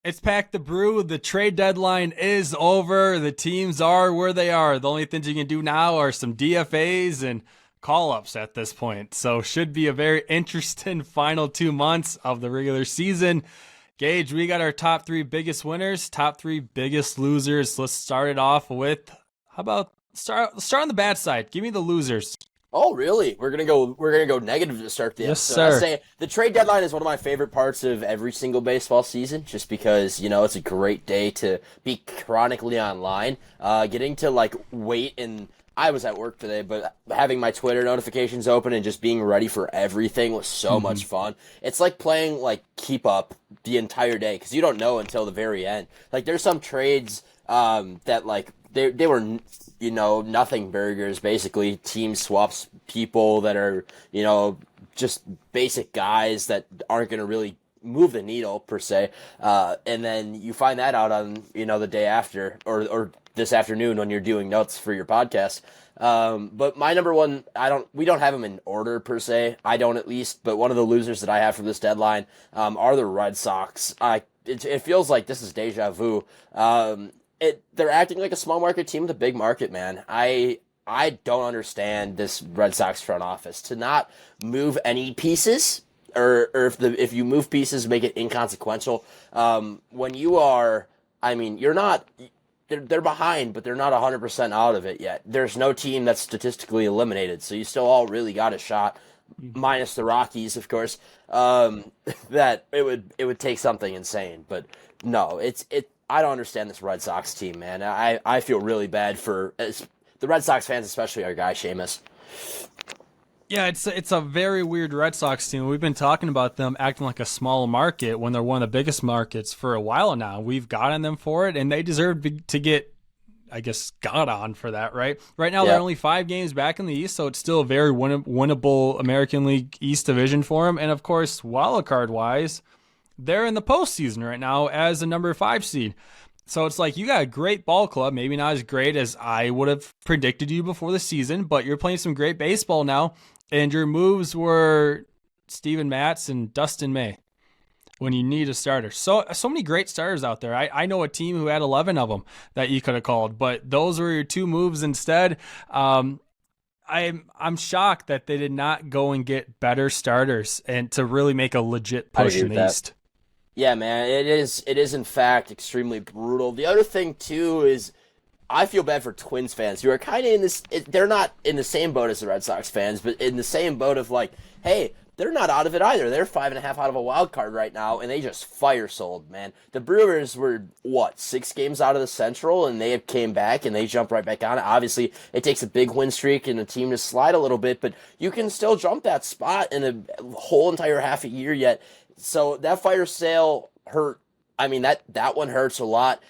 It's Pack the Brew. The trade deadline is over. The teams are where they are. The only things you can do now are some DFAs and call ups at this point. So, should be a very interesting final 2 months of the regular season. Gage, we got our top three biggest winners, top three biggest losers. Let's start it off with how about start on the bad side? Give me the losers. Oh, really? We're gonna go negative to start the Yes, episode. I sir. say the trade deadline is one of my favorite parts of every single baseball season, just because it's a great day to be chronically online. Getting to wait, and I was at work today, but having my Twitter notifications open and just being ready for everything was so much fun. It's like playing keep up the entire day because you don't know until the very end. Like there's some trades that they were nothing burgers, basically team swaps, people that are just basic guys that aren't going to really move the needle per se, and then you find that out on the day after or this afternoon when you're doing notes for your podcast. But my number one, we don't have them in order per se, I don't at least, but one of the losers that I have for this deadline are the Red Sox. It feels like this is deja vu. They're acting like a small market team with a big market, man. I don't understand this Red Sox front office to not move any pieces, or if you move pieces, make it inconsequential. When you are, you're not. They're behind, but they're not 100% out of it yet. There's no team that's statistically eliminated, so you still all really got a shot, minus the Rockies, of course. That it would take something insane, but no, it. I don't understand this Red Sox team, man. I feel really bad for the Red Sox fans, especially our guy Sheamus. Yeah, it's a very weird Red Sox team. We've been talking about them acting like a small market when they're one of the biggest markets for a while now. We've gotten them for it, and they deserve to get, I guess, got on for that, right? Right now, they're Yeah. only 5 games back in the East, so it's still a very winnable American League East division for them. And of course, wild card wise, they're in the postseason right now as a number 5 seed. So it's like you got a great ball club, maybe not as great as I would have predicted you before the season, but you're playing some great baseball now. And your moves were Steven Matz and Dustin May when you need a starter. So many great starters out there. I know a team who had 11 of them that you could have called, but those were your two moves instead. I'm shocked that they did not go and get better starters and to really make a legit I push agree in with the that. East. Yeah, man, it is in fact extremely brutal. The other thing too is I feel bad for Twins fans who are kind of in this. They're not in the same boat as the Red Sox fans, but in the same boat of hey, they're not out of it either. They're 5.5 out of a wild card right now, and they just fire sold, man. The Brewers were what 6 games out of the Central, and they came back and they jumped right back on it. Obviously, it takes a big win streak and a team to slide a little bit, but you can still jump that spot in a whole entire half a year yet. So that fire sale hurt. That one hurts a lot.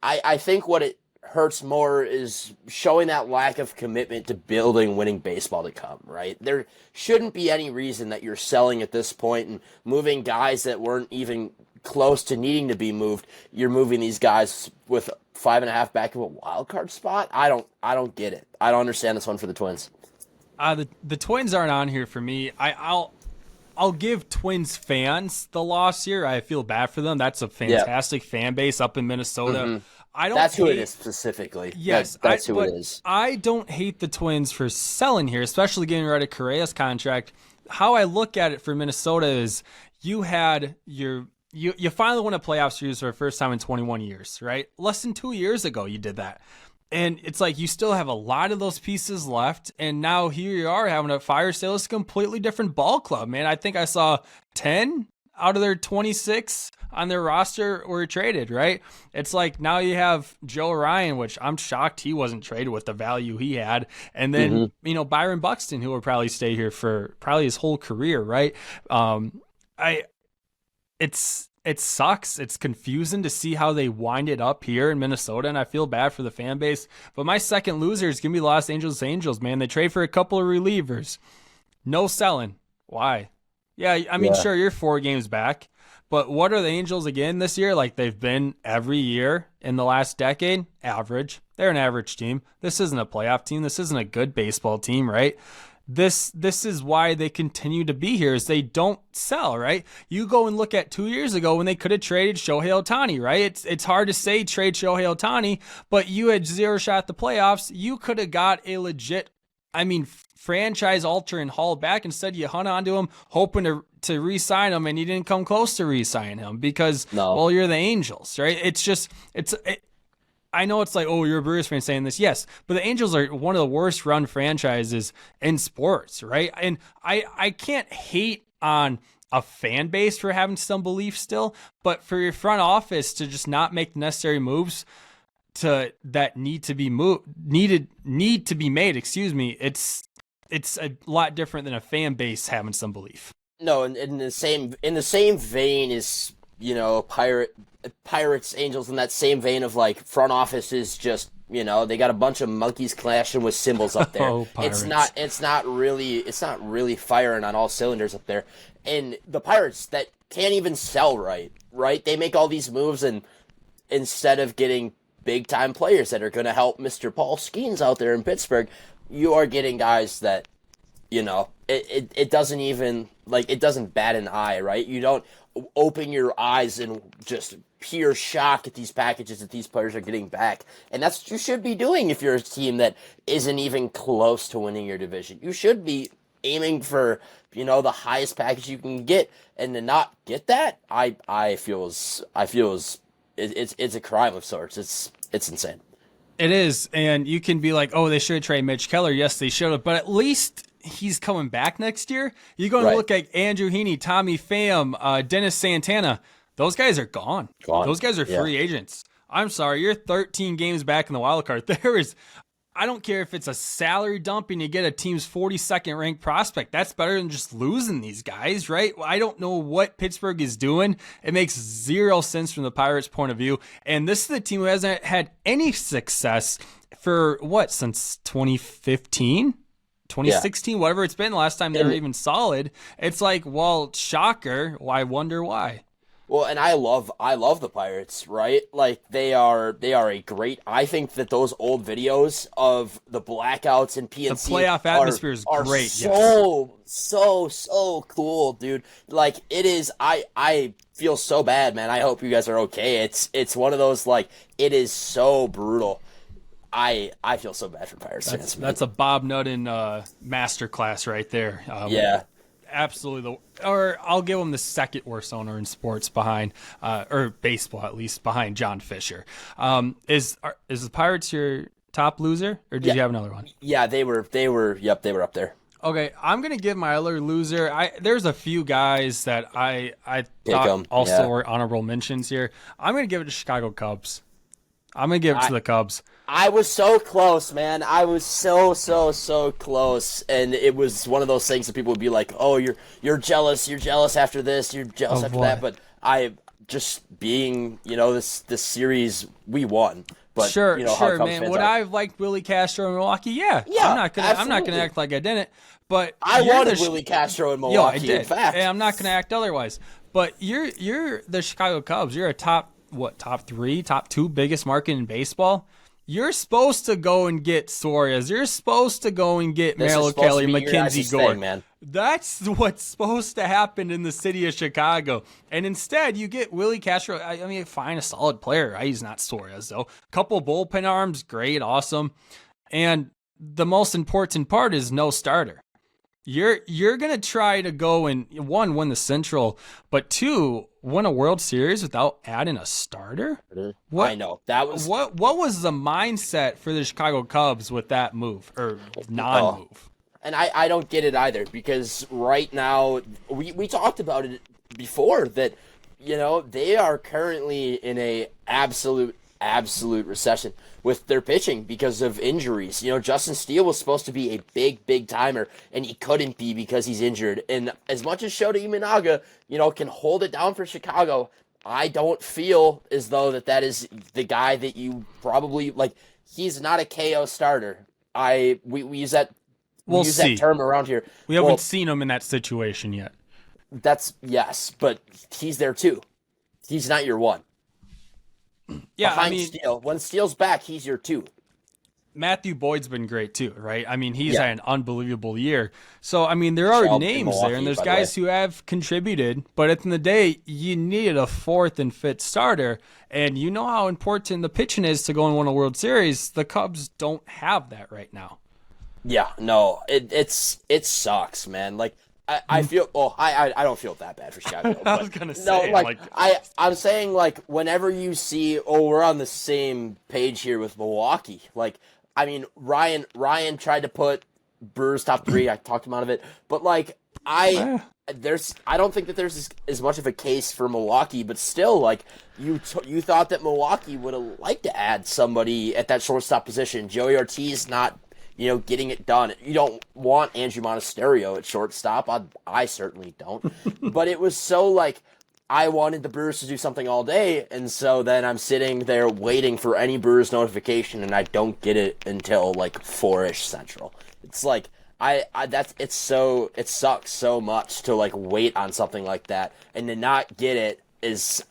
I think what it hurts more is showing that lack of commitment to building winning baseball to come, right? There shouldn't be any reason that you're selling at this point and moving guys that weren't even close to needing to be moved. You're moving these guys with 5.5 back of a wild card spot. I don't get it. I don't understand this one for the Twins. The Twins aren't on here for me. I'll give Twins fans the loss here. I feel bad for them. That's a Yeah. fantastic fan base up in Minnesota. I don't That's who it hate is specifically. Yes, That's who it but is. I don't hate the Twins for selling here, especially getting rid of Correa's contract. How I look at it for Minnesota is you had you finally won a playoff series for the first time in 21 years, right? Less than 2 years ago, you did that. And it's like you still have a lot of those pieces left. And now here you are having a fire sale. It's a completely different ball club, man. I think I saw 10 out of their 26 on their roster were traded, right? It's like now you have Joe Ryan, which I'm shocked he wasn't traded with the value he had. And then, Byron Buxton, who will probably stay here for probably his whole career, right? I it sucks. It's confusing to see how they wind it up here in Minnesota, and I feel bad for the fan base. But my second loser is going to be Los Angeles Angels, man. They trade for a couple of relievers. No selling. Why? Yeah, Yeah. sure, you're 4 games back, but what are the Angels again this year? Like they've been every year in the last decade? Average. They're an average team. This isn't a playoff team. This isn't a good baseball team, right? this is why they continue to be here, is they don't sell, right? You go and look at 2 years ago when they could have traded Shohei Ohtani, right? It's hard to say trade Shohei Ohtani, but you had zero shot at the playoffs. You could have got a legit, franchise altering Hall back. Instead, you hung on to him, hoping to re-sign him, and you didn't come close to re-sign him because, well, you're the Angels, right? I know it's like, oh, you're a Brewers fan saying this. Yes, but the Angels are one of the worst run franchises in sports, right? And I can't hate on a fan base for having some belief still, but for your front office to just not make the necessary moves that need to be made, it's a lot different than a fan base having some belief. No, in the same vein is, Pirates, Angels, in that same vein of like front offices just, they got a bunch of monkeys clashing with cymbals up there. Oh, Pirates. It's not really firing on all cylinders up there. And the Pirates that can't even sell right? They make all these moves, and instead of getting big time players that are going to help Mr. Paul Skeens out there in Pittsburgh, you are getting guys that, it doesn't even, it doesn't bat an eye, right? You don't open your eyes in just pure shock at these packages that these players are getting back. And that's what you should be doing if you're a team that isn't even close to winning your division. You should be aiming for, the highest package you can get, and to not get that, I feel it's a crime of sorts. It's insane. It is, and you can be like, oh, they should trade Mitch Keller. Yes, they should have, but at least he's coming back next year. You're going to look at Andrew Heaney, Tommy Pham, Dennis Santana. Those guys are gone. Those guys are free agents. I'm sorry, you're 13 games back in the wild card. I don't care if it's a salary dump and you get a team's 42nd ranked prospect. That's better than just losing these guys, right? I don't know what Pittsburgh is doing. It makes zero sense from the Pirates' point of view. And this is the team who hasn't had any success for since 2015? 2016, whatever it's been, the last time they were even solid. It's like, well, shocker. I wonder why. Well, and I love the Pirates, right? Like they are a great. I think that those old videos of the blackouts and PNC, the playoff atmosphere is great. So cool, dude. Like it is. I feel so bad, man. I hope you guys are okay. It's one of those, like, it is so brutal. I feel so bad for Pirates fans. That's a Bob Nuttin masterclass right there. Absolutely. Or I'll give him the second worst owner in sports behind, or baseball at least, behind John Fisher. Is the Pirates your top loser, or did you have another one? Yeah, they were up there. Okay, I'm gonna give my other loser. There's a few guys that I thought also were honorable mentions here. I'm gonna give it to Chicago Cubs. I'm gonna give it to the Cubs. I was so close, man. I was so close, and it was one of those things that people would be like, "Oh, you're jealous. You're jealous after this. You're jealous after that." But I just being, this series we won. But sure, man. Would I have liked Willie Castro in Milwaukee? Yeah. I'm not gonna act like I didn't. But I wanted Willie Castro in Milwaukee. I did. In fact, and I'm not gonna act otherwise. But you're the Chicago Cubs. You're a top 3, top 2 biggest market in baseball. You're supposed to go and get Suarez. You're supposed to go and get Merrill Kelly, Mackenzie Gore. Man. That's what's supposed to happen in the city of Chicago. And instead, you get Willie Castro. Fine, a solid player. Right? He's not Suarez, though. Couple bullpen arms, great, awesome. And the most important part is no starter. You're going to try to go and, 1, win the Central, but 2, win a World Series without adding a starter? I know. That was what was the mindset for the Chicago Cubs with that move or non-move? And I don't get it either, because right now we talked about it before that, they are currently in a absolute recession with their pitching because of injuries. Justin Steele was supposed to be a big timer, and he couldn't be because he's injured. And as much as Shota Imanaga, can hold it down for Chicago, I don't feel as though that is the guy that you probably like. He's not a KO starter. We use that. We'll use see. that term around here. We haven't seen him in that situation yet. Yes, but he's there too. He's not your one. Yeah, Behind Steele. When Steele's back, he's your 2. Matthew Boyd's been great too, right? I mean, he's Yeah. had an unbelievable year. So, I mean, there are Shelby, names Milwaukee, there, and there's by the guys way. who have contributed, but at the end of the day, you needed a fourth and fifth starter, and you know how important the pitching is to go and win a World Series. The Cubs don't have that right now. Yeah, no, it sucks, man. Like I feel I don't feel that bad for Chicago. I But was gonna no, say, like I'm saying like whenever you see we're on the same page here with Milwaukee. Like I mean Ryan tried to put Brewers top 3. I talked him out of it, but like I don't think that there's as much of a case for Milwaukee, but still, like you thought that Milwaukee would have liked to add somebody at that shortstop position. Joey Ortiz not, getting it done. You don't want Andrew Monasterio at shortstop. I certainly don't. But it was so like I wanted the Brewers to do something all day, and so then I'm sitting there waiting for any Brewers notification, and I don't get it until like 4-ish Central. It's like. It sucks so much to like wait on something like that and to not get it is,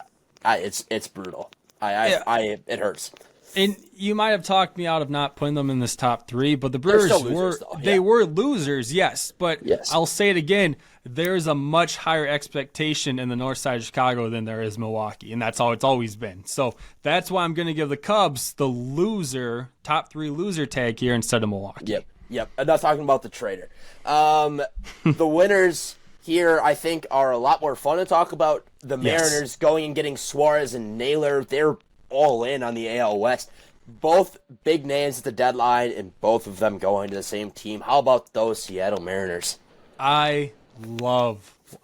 it's brutal. It hurts. And you might have talked me out of not putting them in this top 3, but the They're Brewers still losers, though. they Yeah. were losers, yes. But Yes. I'll say it again, there's a much higher expectation in the north side of Chicago than there is Milwaukee, and that's how it's always been. So that's why I'm going to give the Cubs the top 3 loser tag here instead of Milwaukee. Yep. I'm not talking about the trader. The winners here, I think, are a lot more fun to talk about. The Mariners going and getting Suarez and Naylor. They're all in on the AL West. Both big names at the deadline, and both of them going to the same team. How about those Seattle Mariners? I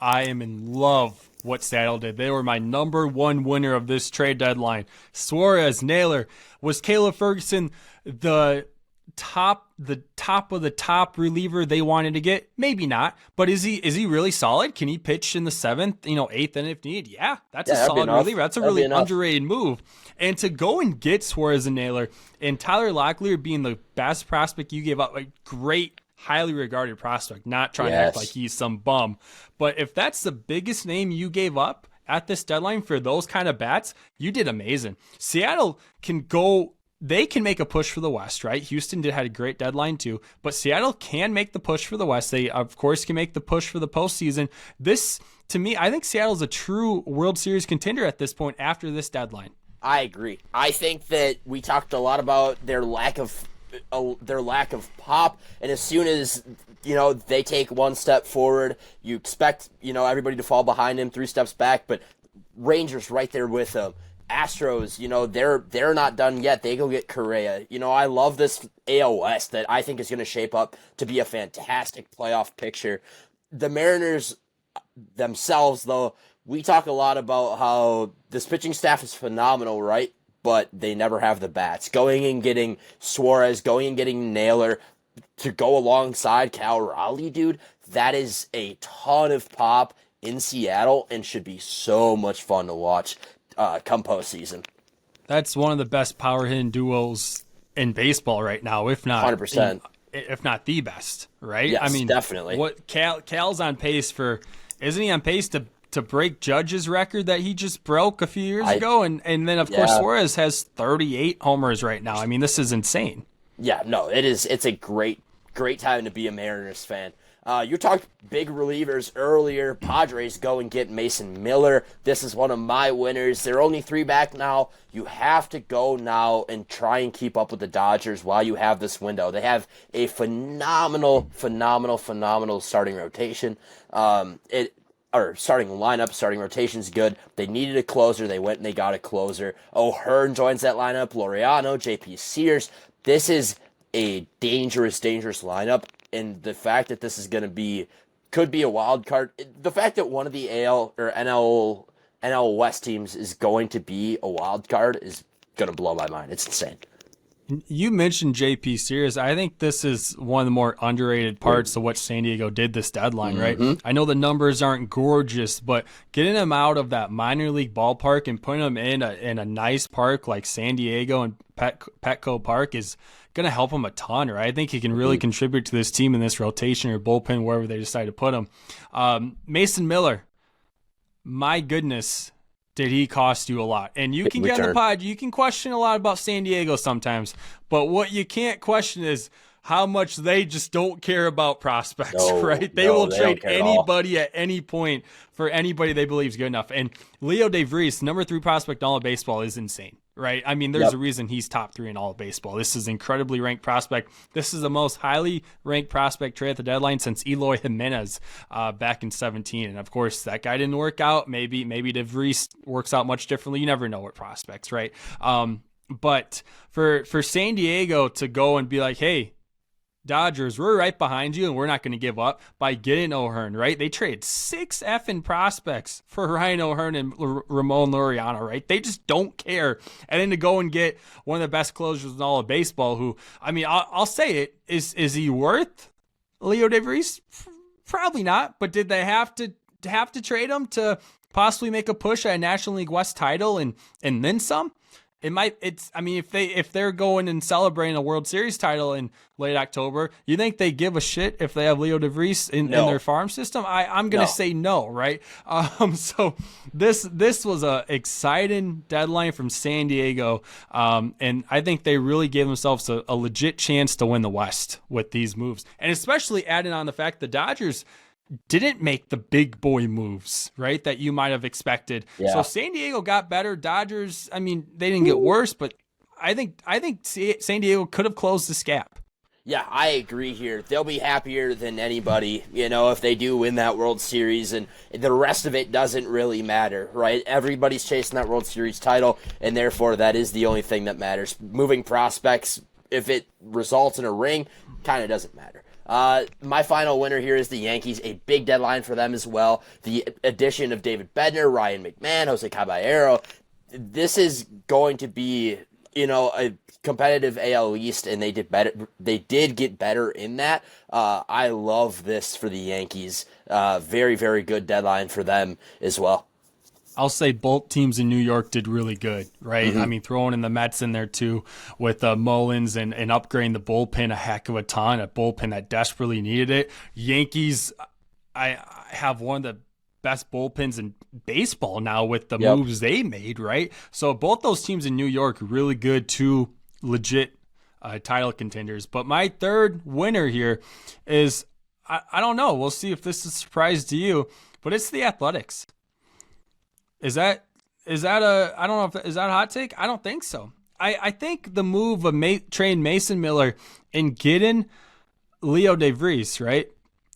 am in love what Seattle did. They were my number 1 winner of this trade deadline. Suarez, Naylor. Was Caleb Ferguson the top of the top reliever they wanted to get? Maybe not, but is he really solid? Can he pitch in the 7th, 8th inning if needed? Yeah, that's a solid reliever. That's a really underrated move. And to go and get Suarez and Naylor and Tyler Locklear being the best prospect you gave up, a great, highly regarded prospect, not trying to act like he's some bum. But if that's the biggest name you gave up at this deadline for those kind of bats, you did amazing. Seattle they can make a push for the West, right? Houston had a great deadline too, but Seattle can make the push for the West. They, of course, can make the push for the postseason. This, to me, I think Seattle's a true World Series contender at this point after this deadline. I agree. I think that we talked a lot about their lack of pop, and as soon as they take one step forward, you expect everybody to fall behind him 3 steps back. But Rangers right there with them. Astros, they're not done yet. They go get Correa. I love this AL West that I think is going to shape up to be a fantastic playoff picture. The Mariners themselves, though, we talk a lot about how this pitching staff is phenomenal, right? But they never have the bats. Going and getting Suarez, going and getting Naylor to go alongside Cal Raleigh, dude, that is a ton of pop in Seattle and should be so much fun to watch come postseason. That's one of the best power hitting duos in baseball right now, if not 100%. If not the best, right? Yes, I mean, definitely. What Cal's on pace for? Isn't he on pace to break Judge's record that he just broke a few years ago? And then of course Suarez has 38 homers right now. I mean, this is insane. Yeah, no, it is. It's a great time to be a Mariners fan. You talked big relievers earlier. Padres go and get Mason Miller. This is one of my winners. They're only 3 back now. You have to go now and try and keep up with the Dodgers while you have this window. They have a phenomenal starting rotation. Starting lineup, starting rotation's good. They needed a closer. They went and they got a closer. O'Hearn joins that lineup. Laureano, JP Sears. This is a dangerous lineup. And the fact that this is going to could be a wild card, the fact that one of the AL or NL West teams is going to be a wild card is going to blow my mind. It's insane. You mentioned JP Sears. I think this is one of the more underrated parts of what San Diego did this deadline, right? I know the numbers aren't gorgeous, but getting him out of that minor league ballpark and putting him in a nice park like San Diego and Petco Park is going to help him a ton, right? I think he can really contribute to this team in this rotation or bullpen, wherever they decide to put him. Mason Miller, my goodness, did he cost you a lot? And you can get on the pod, you can question a lot about San Diego sometimes, but what you can't question is how much they just don't care about prospects, right? They will trade anybody at any point for anybody they believe is good enough. And Leo DeVries, number 3 prospect in all of baseball, is insane, right? I mean, there's a reason he's top 3 in all of baseball. This is an incredibly ranked prospect. This is the most highly ranked prospect trade at the deadline since Eloy Jimenez back in 2017. And of course, that guy didn't work out. Maybe DeVries works out much differently. You never know with prospects, right? But for San Diego to go and be like, hey, Dodgers, we're right behind you, and we're not going to give up by getting O'Hearn, right? They traded 6 effing prospects for Ryan O'Hearn and Ramon Laureano, right? They just don't care. And then to go and get one of the best closers in all of baseball, who, I mean, I'll say it, is he worth Leo DeVries? Probably not, but did they have to trade him to possibly make a push at a National League West title and then some? If they're going and celebrating a World Series title in late October, you think they give a shit if they have Leo DeVries in their farm system? I'm going to say no, right? So this was a exciting deadline from San Diego, and I think they really gave themselves a legit chance to win the West with these moves, and especially adding on the fact the Dodgers didn't make the big boy moves, right, that you might have expected. Yeah. So San Diego got better. Dodgers, I mean, they didn't get worse, but I think San Diego could have closed this gap. Yeah, I agree here. They'll be happier than anybody, if they do win that World Series, and the rest of it doesn't really matter, right? Everybody's chasing that World Series title, and therefore that is the only thing that matters. Moving prospects, if it results in a ring, kind of doesn't matter. My final winner here is the Yankees, a big deadline for them as well. The addition of David Bednar, Ryan McMahon, Jose Caballero. This is going to be, a competitive AL East, and they did better. They did get better in that. I love this for the Yankees. Very, very good deadline for them as well. I'll say both teams in New York did really good, right? Mm-hmm. I mean, throwing in the Mets in there too with Mullins and upgrading the bullpen a heck of a ton, a bullpen that desperately needed it. Yankees, I have one of the best bullpens in baseball now with the moves they made, right? So both those teams in New York really good, two legit title contenders. But my third winner here is, I don't know, we'll see if this is a surprise to you, but it's the Athletics. Is that I don't know if is that a hot take? I don't think so. I think the move of trading Mason Miller and getting Leo DeVries, right?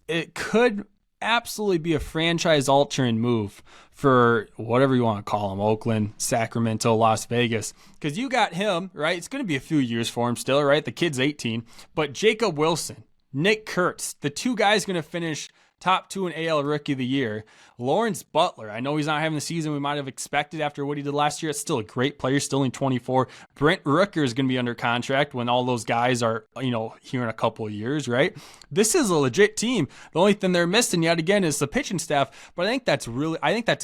It could absolutely be a franchise-altering move for whatever you want to call them, Oakland, Sacramento, Las Vegas. Because you got him, right? It's going to be a few years for him still, right? The kid's 18. But Jacob Wilson, Nick Kurtz, the two guys going to finish top 2 in AL Rookie of the Year. Lawrence Butler, I know he's not having the season we might have expected after what he did last year. It's still a great player, still only 24. Brent Rooker is going to be under contract when all those guys are, here in a couple of years, right? This is a legit team. The only thing they're missing yet again is the pitching staff, but I think that's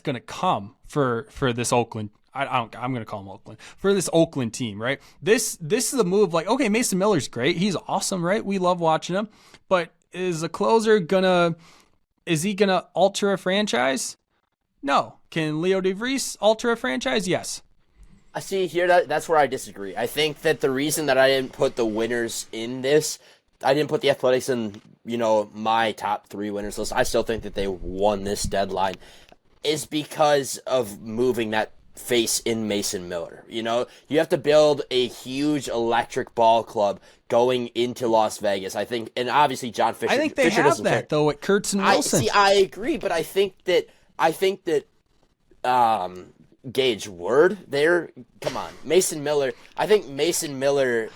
going to come for this Oakland. I'm going to call him Oakland for this Oakland team, right? This is a move like, okay, Mason Miller's great. He's awesome, right? We love watching him, but is a closer is he going to alter a franchise? No. Can Leo DeVries alter a franchise? Yes. I see here that's where I disagree. I think that the reason that I didn't put the winners in this, I didn't put the Athletics in, my top 3 winners list. I still think that they won this deadline, is because of moving that face in Mason Miller. You have to build a huge electric ball club going into Las Vegas. I think, and obviously John Fisher. I think they have that though at Kurtz and Wilson. I agree, but I think that Gage Word there. Come on, Mason Miller. I think Mason Miller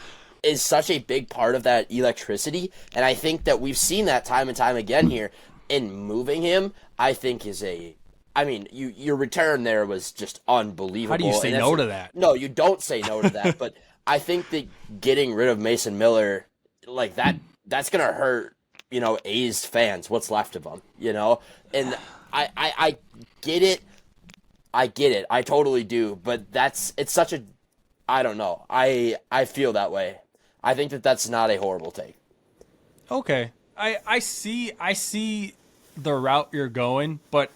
is such a big part of that electricity, and I think that we've seen that time and time again here. In moving him, I think your return there was just unbelievable. How do you say no to that? No, you don't say no to that, but I think that getting rid of Mason Miller like that, that's going to hurt, A's fans, what's left of them, And I get it. I get it. I totally do. But it's such a, I don't know. I feel that way. I think that that's not a horrible take. Okay. I see the route you're going, but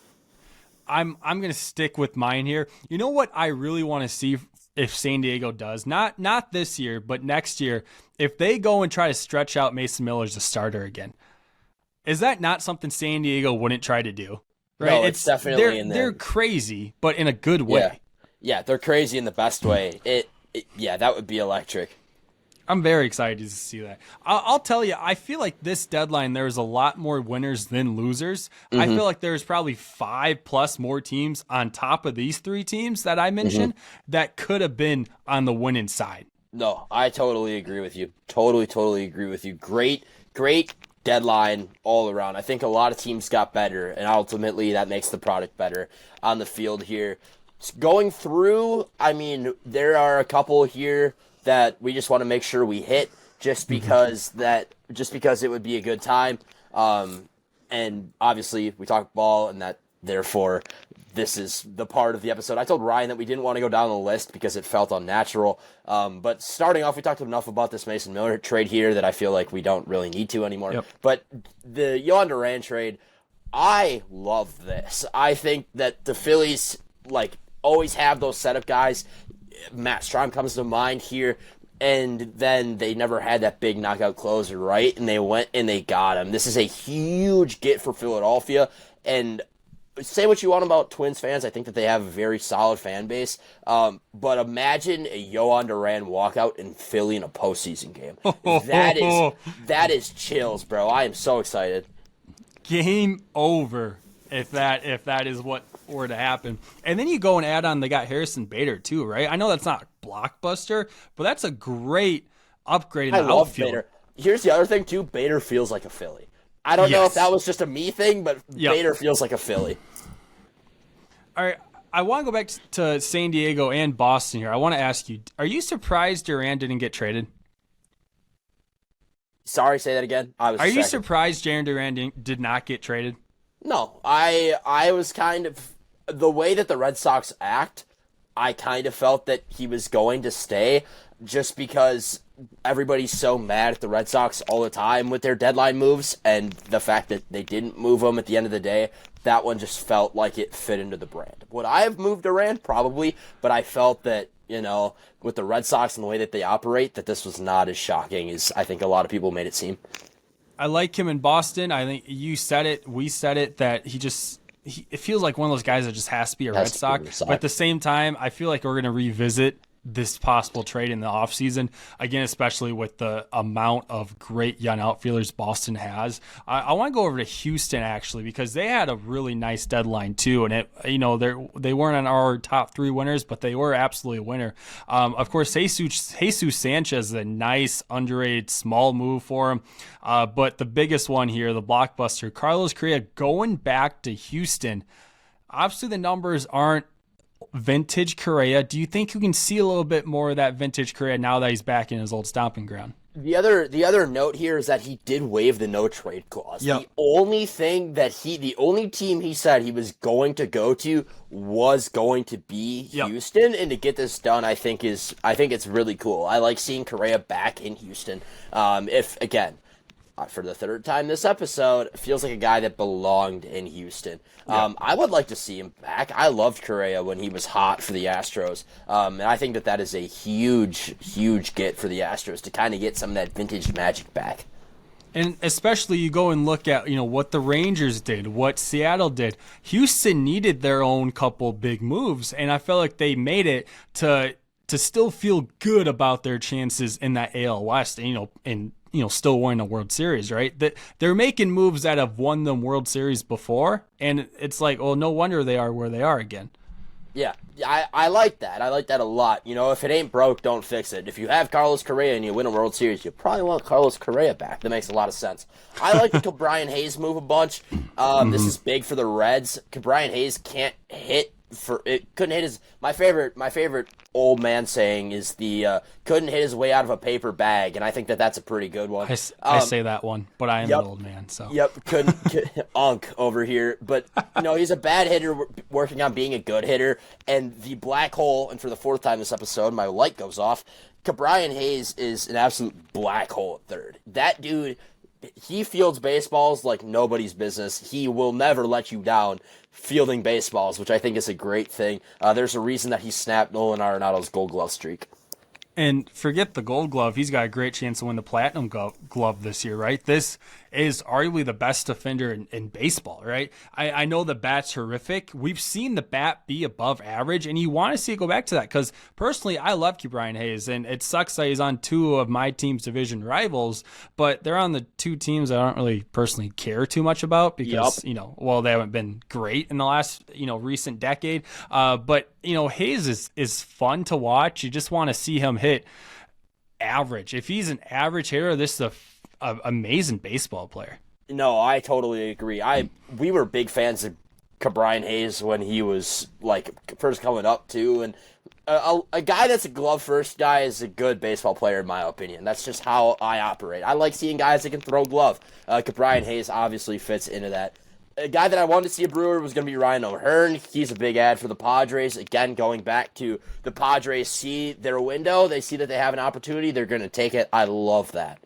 I'm going to stick with mine here. You know what I really want to see if San Diego does? Not this year, but next year, if they go and try to stretch out Mason Miller as a starter again. Is that not something San Diego wouldn't try to do? Right? No, it's definitely in there. They're crazy, but in a good way. Yeah, they're crazy in the best way. Yeah, that would be electric. I'm very excited to see that. I'll tell you, I feel like this deadline, there's a lot more winners than losers. I feel like there's probably 5+ more teams on top of these 3 teams that I mentioned that could have been on the winning side. No, I totally agree with you. Totally agree with you. Great deadline all around. I think a lot of teams got better, and ultimately that makes the product better on the field here. Going through, I mean, there are a couple here that we just want to make sure we hit just because it would be a good time. And obviously we talked ball, and that therefore this is the part of the episode. I told Ryan that we didn't want to go down the list because it felt unnatural. But starting off, we talked enough about this Mason Miller trade here that I feel like we don't really need to anymore. Yep. But the Yohan Duran trade, I love this. I think that the Phillies always have those setup guys. Matt Strahm comes to mind here, and then they never had that big knockout closer, right? And they went and they got him. This is a huge get for Philadelphia, and say what you want about Twins fans, I think that they have a very solid fan base, but imagine a Yohan Duran walkout in Philly in a postseason game. That is chills, bro. I am so excited. Game over if that is what were to happen. And then you go and add on, they got Harrison Bader too, right? I know that's not blockbuster, but that's a great upgrade in the outfield. Bader. Here's the other thing too, Bader feels like a Philly. I don't know if that was just a me thing, but Bader feels like a Philly. All right, I want to go back to San Diego and Boston here. I want to ask you, are you surprised Duran didn't get traded? Sorry, say that again. Are you surprised Jarren Duran did not get traded? No, I was kind of, the way that the Red Sox act, I kind of felt that he was going to stay just because everybody's so mad at the Red Sox all the time with their deadline moves, and the fact that they didn't move him at the end of the day, that one just felt like it fit into the brand. Would I have moved Duran? Probably, but I felt that, with the Red Sox and the way that they operate, that this was not as shocking as I think a lot of people made it seem. I like him in Boston. I think you said it, we said it, that it feels like one of those guys that just has to be a Red Sox. But at the same time, I feel like we're going to revisit this possible trade in the offseason, again, especially with the amount of great young outfielders Boston has. I want to go over to Houston, actually, because they had a really nice deadline, too. And, they weren't on our top 3 winners, but they were absolutely a winner. Of course, Jesus Sanchez is a nice, underrated, small move for him. But the biggest one here, the blockbuster, Carlos Correa going back to Houston. Obviously, the numbers aren't vintage Correa. Do you think you can see a little bit more of that vintage Correa now that he's back in his old stomping ground? The other note here is that he did waive the no trade clause. Yep. The only team he said he was going to go to was going to be Houston, and to get this done, I think it's really cool. I like seeing Correa back in Houston. For the third time this episode, feels like a guy that belonged in Houston. I would like to see him back. I loved Correa when he was hot for the Astros. And I think that is a huge, huge get for the Astros to kind of get some of that vintage magic back. And especially you go and look at, what the Rangers did, what Seattle did. Houston needed their own couple big moves, and I felt like they made it to still feel good about their chances in that AL West, and still winning a World Series, right? That they're making moves that have won them World Series before, and it's like, well, no wonder they are where they are again. Yeah, I like that. I like that a lot. If it ain't broke, don't fix it. If you have Carlos Correa and you win a World Series, you probably want Carlos Correa back. That makes a lot of sense. I like the Brian Hayes move a bunch. This is big for the Reds. Brian Hayes can't hit. Couldn't hit his my favorite old man saying is the couldn't hit his way out of a paper bag, and I think that's a pretty good one. I say that one, but I am an old man, so couldn't Unk over here, but he's a bad hitter working on being a good hitter, and the black hole. And for the 4th time this episode, my light goes off. Brian Hayes is an absolute black hole at third. That dude he fields baseballs like nobody's business. He will never let you down fielding baseballs, which I think is a great thing. There's a reason that he snapped Nolan Arenado's Gold Glove streak. And forget the Gold Glove. He's got a great chance to win the Platinum Glove this year, right? This is arguably the best defender in baseball, right? I know the bat's horrific. We've seen the bat be above average, and you want to see it go back to that because personally, I love Ke'Bryan Hayes, and it sucks that he's on two of my team's division rivals, but they're on the two teams I don't really personally care too much about because, they haven't been great in the last, recent decade. But Hayes is fun to watch. You just want to see him hit average. If he's an average hitter, this is a amazing baseball player. No, I totally agree. We were big fans of Ke'Bryan Hayes when he was first coming up too, and a guy that's a glove first guy is a good baseball player in my opinion. That's just how I operate. I like seeing guys that can throw glove. Ke'Bryan Hayes obviously fits into that. A guy that I wanted to see a Brewer was going to be Ryan O'Hearn. He's a big ad for the Padres. Again, going back to the Padres see their window. They see that they have an opportunity. They're going to take it. I love that.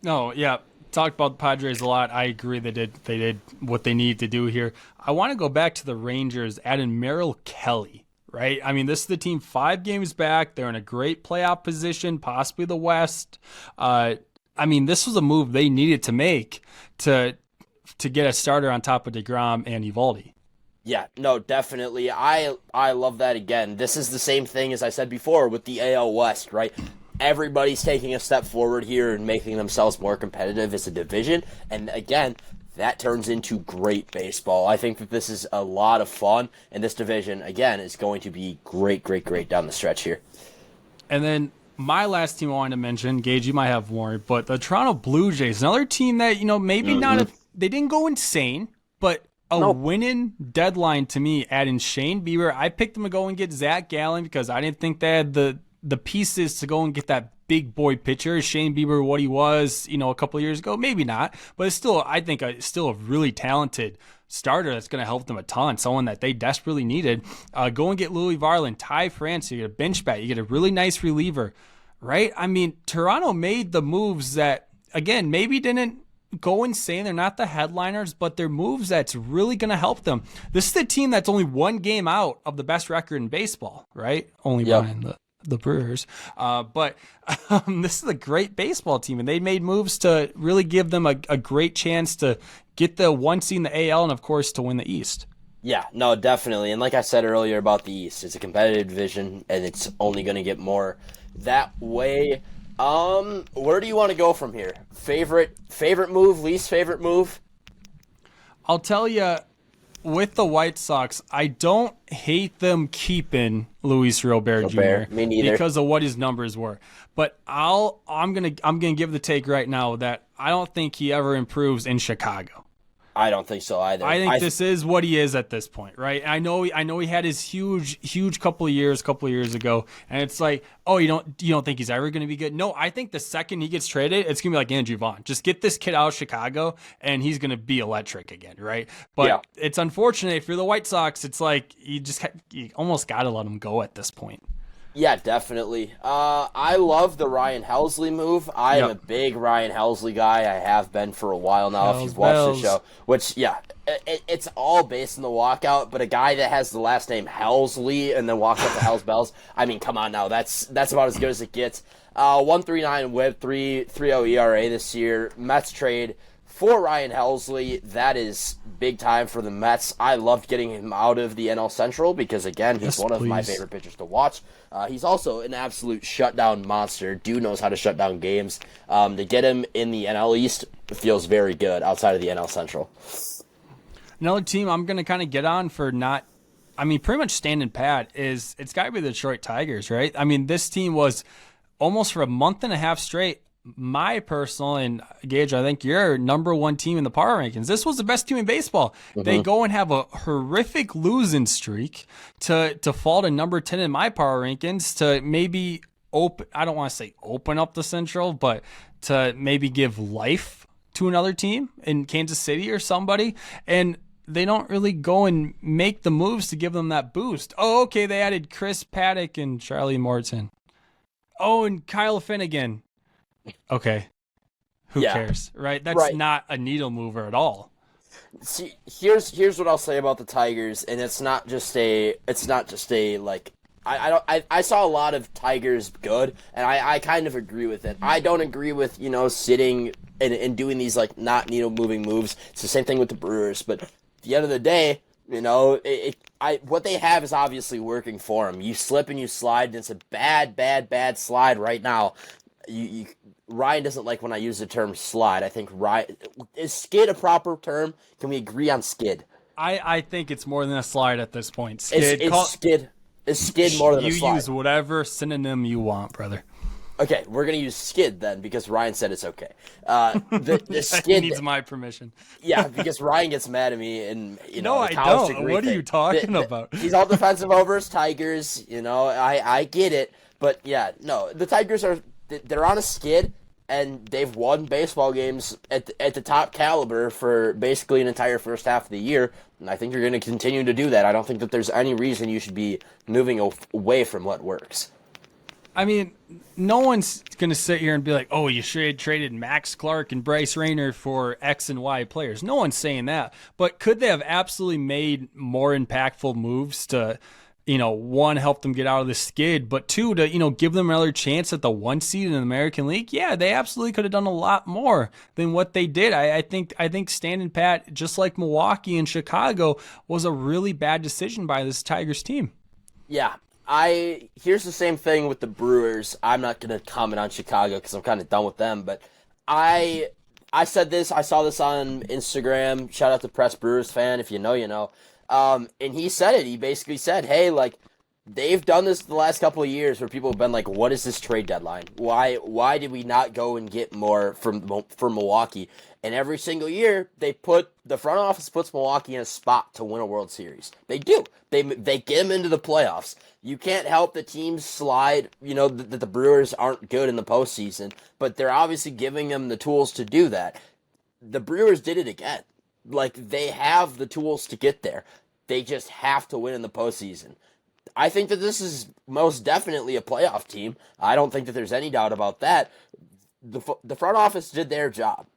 No, yeah. Talked about the Padres a lot. I agree they did what they needed to do here. I want to go back to the Rangers, adding Merrill Kelly, right? I mean, this is the team 5 games back. They're in a great playoff position, possibly the West. This was a move they needed to make to get a starter on top of DeGrom and Eovaldi. Yeah, no, definitely. I love that again. This is the same thing as I said before with the AL West, right? Everybody's taking a step forward here and making themselves more competitive as a division. And again, that turns into great baseball. I think that this is a lot of fun. And this division, again, is going to be great down the stretch here. And then my last team I wanted to mention, Gage, you might have more, but the Toronto Blue Jays, another team that, maybe not they didn't go insane, but winning deadline to me, adding Shane Bieber. I picked them to go and get Zach Gallen because I didn't think they had the pieces to go and get that big boy pitcher. Shane Bieber, what he was, a couple of years ago, maybe not, but it's still, I think, still a really talented starter that's going to help them a ton, someone that they desperately needed. Go and get Louis Varland, Ty France, you get a bench bat, you get a really nice reliever, right? I mean, Toronto made the moves that, again, maybe didn't go insane. They're not the headliners, but they're moves that's really going to help them. This is the team that's only 1 game out of the best record in baseball, right? Only behind the Brewers. But this is a great baseball team, and they made moves to really give them a great chance to get the 1 seed in the AL and, of course, to win the East. Yeah, no, definitely. And like I said earlier about the East, it's a competitive division, and it's only going to get more that way. Where do you want to go from here? Favorite move, least favorite move? I'll tell you, with the White Sox, I don't hate them keeping Luis Robert Jr. Me neither. Because of what his numbers were. But I'm gonna give the take right now that I don't think he ever improves in Chicago. I don't think so either. I think this is what he is at this point, right? I know he had his huge couple of years ago, and it's like, oh, you don't think he's ever going to be good? No, I think the second he gets traded, it's going to be like Andrew Vaughn. Just get this kid out of Chicago, and he's going to be electric again, right? But It's unfortunate if you're the White Sox. It's like you almost got to let him go at this point. Yeah, definitely. I love the Ryan Helsley move. I am a big Ryan Helsley guy. I have been for a while now, if you've watched the show. Which, it's all based on the walkout, but a guy that has the last name Helsley and then walks up to Hells Bells, I mean, come on now. That's about as good as it gets. 1.39 whip, 3.30 ERA this year. Mets trade for Ryan Helsley. That is big time for the Mets. I loved getting him out of the NL Central because, again, he's one of my favorite pitchers to watch. He's also an absolute shutdown monster. Dude knows how to shut down games. To get him in the NL East feels very good outside of the NL Central. Another team I'm going to kind of get on for pretty much standing pat it's got to be the Detroit Tigers, right? I mean, this team was almost for a month and a half straight my personal, and Gage, I think you're number 1 team in the power rankings. This was the best team in baseball. Mm-hmm. They go and have a horrific losing streak to fall to number 10 in my power rankings to maybe I don't want to say open up the Central, but to maybe give life to another team in Kansas City or somebody. And they don't really go and make the moves to give them that boost. Oh, okay, they added Chris Paddock and Charlie Morton. Oh, and Kyle Finnegan. Okay. who Yeah. cares, right? That's Right. not a needle mover at all. See, here's what I'll say about the Tigers, and it's not just a like I saw a lot of Tigers good, and I kind of agree with it. I don't agree with sitting and doing these like not needle moving moves. It's the same thing with the Brewers, but at the end of the day, what they have is obviously working for them. You slip and you slide, and it's a bad slide right now. Ryan doesn't like when I use the term slide. I think is skid a proper term? Can we agree on skid? I think it's more than a slide at this point. Skid. Is skid more than a slide? You use whatever synonym you want, brother. Okay, we're gonna use skid then because Ryan said it's okay. The skid needs my permission. Yeah, because Ryan gets mad at me, and no, I don't. What are you talking about? He's all defensive over his Tigers. I get it, but yeah, no, the Tigers they're on a skid, and they've won baseball games at the top caliber for basically an entire first half of the year, and I think you're going to continue to do that. I don't think that there's any reason you should be moving away from what works. I mean, no one's going to sit here and be like, oh, you should have traded Max Clark and Bryce Rayner for X and Y players. No one's saying that. But could they have absolutely made more impactful moves to, one, help them get out of the skid, but two, to, give them another chance at the 1 seed in the American League? Yeah, they absolutely could have done a lot more than what they did. I think standing pat, just like Milwaukee and Chicago, was a really bad decision by this Tigers team. Yeah. Here's the same thing with the Brewers. I'm not going to comment on Chicago because I'm kind of done with them, but I said this, I saw this on Instagram, shout out to Press Brewers fan, if you know, you know. And he said it. He basically said, hey, like, they've done this the last couple of years where people have been like, what is this trade deadline? Why did we not go and get more from Milwaukee? And every single year, the front office puts Milwaukee in a spot to win a World Series. They do. They get them into the playoffs. You can't help the teams slide, that the Brewers aren't good in the postseason, but they're obviously giving them the tools to do that. The Brewers did it again. Like, they have the tools to get there. They just have to win in the postseason. I think that this is most definitely a playoff team. I don't think that there's any doubt about that. The front office did their job.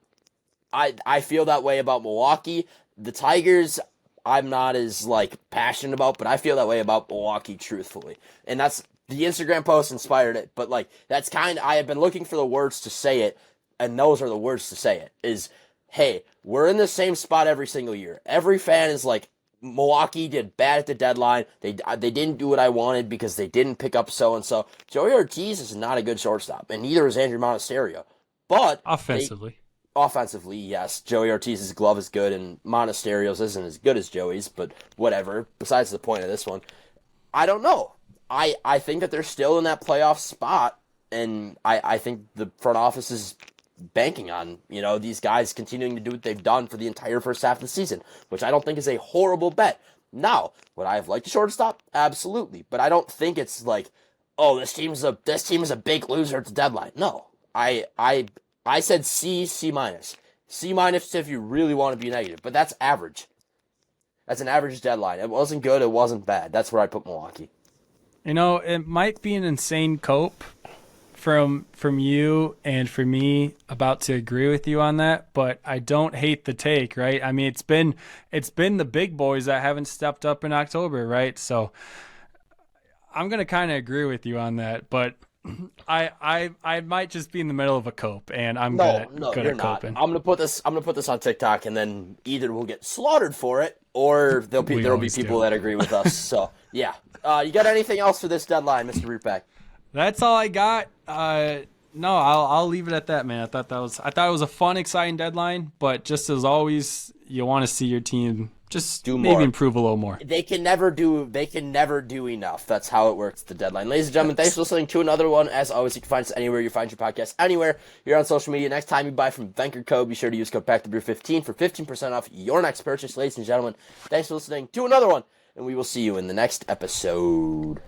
I feel that way about Milwaukee. The Tigers, I'm not as passionate about, but I feel that way about Milwaukee, truthfully. And that's the Instagram post inspired it. But that's I have been looking for the words to say it, and those are the words to say it. Is, hey, we're in the same spot every single year. Every fan is like, Milwaukee did bad at the deadline. They didn't do what I wanted because they didn't pick up so and so. Joey Ortiz is not a good shortstop, and neither is Andrew Monasterio. But offensively, yes, Joey Ortiz's glove is good, and Monasterio's isn't as good as Joey's, but whatever. Besides the point of this one, I don't know. I think that they're still in that playoff spot, and I think the front office is banking on, these guys continuing to do what they've done for the entire first half of the season, which I don't think is a horrible bet. Now, would I have liked a shortstop? Absolutely. But I don't think it's like, oh, this team is a big loser at the deadline. No. I said C minus. C minus if you really want to be negative, but that's average. That's an average deadline. It wasn't good, it wasn't bad. That's where I put Milwaukee. It might be an insane cope from you and for me about to agree with you on that, but I don't hate the take, right? I mean, it's been the big boys that haven't stepped up in October, right? So I'm gonna kind of agree with you on that, but I might just be in the middle of a cope, and I'm good at coping. I'm gonna put this on TikTok, and then either we'll get slaughtered for it, or there'll be people that agree with us. So yeah, you got anything else for this deadline, Mr. Rupak? That's all I got. No, I'll leave it at that, man. I thought it was a fun, exciting deadline, but just as always, you want to see your team just do maybe improve a little more. They can never do enough. That's how it works, the deadline. Ladies and gentlemen, thanks for listening to another one. As always, you can find us anywhere you find your podcast, anywhere you're on social media. Next time you buy from Venker Co., be sure to use code PACKTheBeer15 for 15% off your next purchase. Ladies and gentlemen, thanks for listening to another one, and we will see you in the next episode.